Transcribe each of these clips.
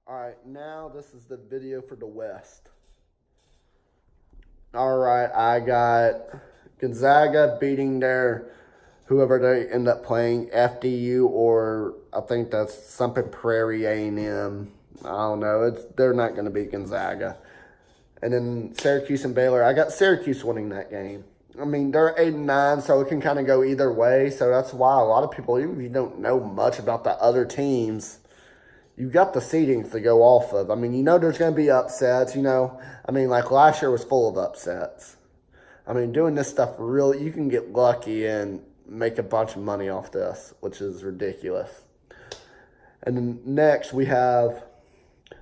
All right, now this is the video for the West. All right, I got Gonzaga beating their whoever they end up playing, FDU, or I think that's something Prairie A&M. I don't know. They're not going to beat Gonzaga. And then Syracuse and Baylor, I got Syracuse winning that game. I mean, they're 8-9, so it can kind of go either way. So that's why a lot of people, even if you don't know much about the other teams, you got the seedings to go off of. I mean, you know there's going to be upsets, you know. I mean, like last year was full of upsets. I mean, doing this stuff really, you can get lucky and make a bunch of money off this, which is ridiculous. And then next we have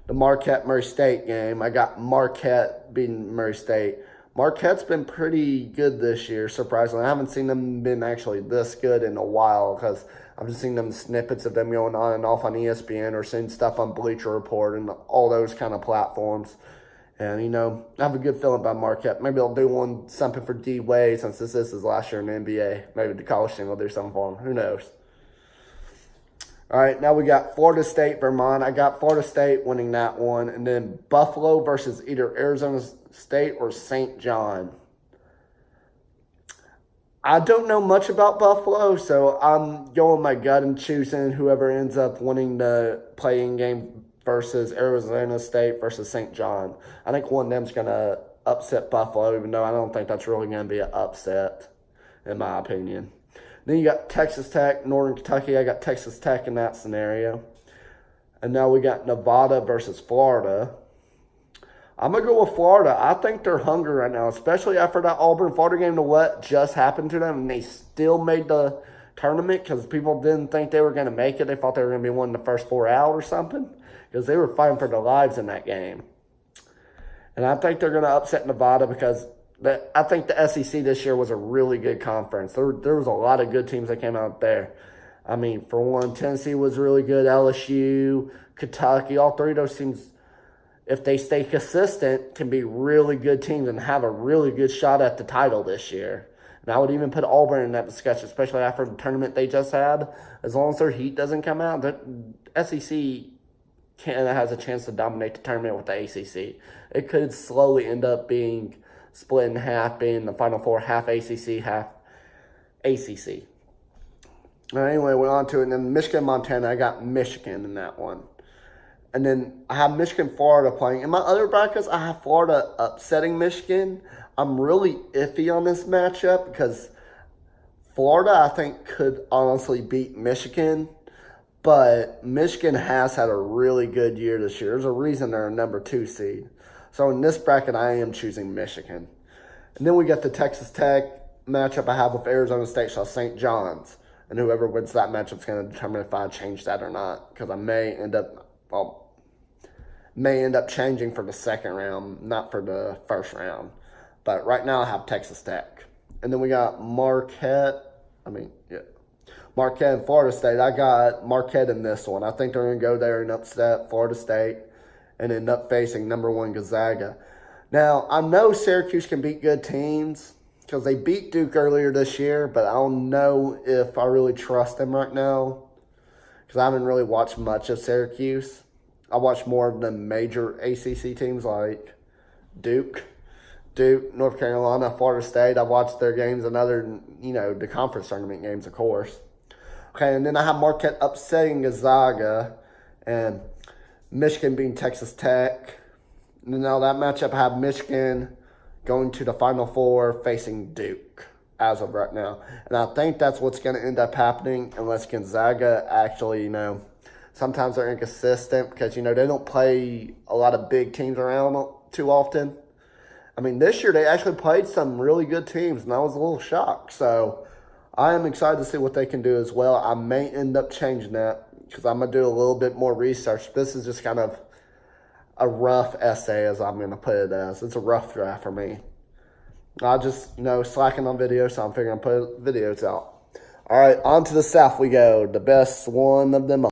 the Marquette-Murray State game. I got Marquette beating Murray State. Marquette's been pretty good this year, surprisingly. I haven't seen them been actually this good in a while because I've just seen them snippets of them going on and off on ESPN or seeing stuff on Bleacher Report and all those kind of platforms. And, you know, I have a good feeling about Marquette. Maybe they'll do something for D-Wade since this is his last year in the NBA. Maybe the college team will do something for him. Who knows? All right, now we got Florida State, Vermont. I got Florida State winning that one. And then Buffalo versus either Arizona State or St. John. I don't know much about Buffalo, so I'm going my gut and choosing whoever ends up winning the playing game versus Arizona State versus St. John. I think one of them's going to upset Buffalo, even though I don't think that's really going to be an upset, in my opinion. Then you got Texas Tech, Northern Kentucky. I got Texas Tech in that scenario. And now we got Nevada versus Florida. I'm going to go with Florida. I think they're hungry right now, especially after that Auburn-Florida game to what just happened to them, and they still made the tournament because people didn't think they were going to make it. They thought they were going to be one of the first four out or something because they were fighting for their lives in that game. And I think they're going to upset Nevada because I think the SEC this year was a really good conference. There was a lot of good teams that came out there. I mean, for one, Tennessee was really good, LSU, Kentucky, all three of those teams, if they stay consistent, can be really good teams and have a really good shot at the title this year. And I would even put Auburn in that discussion, especially after the tournament they just had. As long as their heat doesn't come out, the SEC has a chance to dominate the tournament with the ACC. It could slowly end up being split in half, being the Final Four, half ACC, half ACC. Anyway, we're on to it. And then Michigan, Montana, I got Michigan in that one. And then I have Michigan, Florida playing. In my other brackets, I have Florida upsetting Michigan. I'm really iffy on this matchup because Florida, I think, could honestly beat Michigan. But Michigan has had a really good year this year. There's a reason they're a number 2 seed. So in this bracket, I am choosing Michigan. And then we got the Texas Tech matchup I have with Arizona State, so St. John's. And whoever wins that matchup is going to determine if I change that or not. Because I may end up changing for the second round, not for the first round. But right now I have Texas Tech. And then we got Marquette and Florida State. I got Marquette in this one. I think they're going to go there and upset Florida State and end up facing number 1 Gonzaga. Now, I know Syracuse can beat good teams because they beat Duke earlier this year, but I don't know if I really trust them right now because I haven't really watched much of Syracuse. I watch more of the major ACC teams like Duke, North Carolina, Florida State. I watched their games and other, the conference tournament games, of course. Okay, and then I have Marquette upsetting Gonzaga and Michigan beating Texas Tech. And now that matchup, I have Michigan going to the Final Four facing Duke as of right now. And I think that's what's going to end up happening unless Gonzaga actually, sometimes they're inconsistent because, they don't play a lot of big teams around too often. I mean, this year they actually played some really good teams, and I was a little shocked. So I am excited to see what they can do as well. I may end up changing that because I'm going to do a little bit more research. This is just kind of a rough essay, as I'm going to put it as. It's a rough draft for me. I just, slacking on videos, so I'm figuring I'll put videos out. All right, on to the South we go. The best one of them all.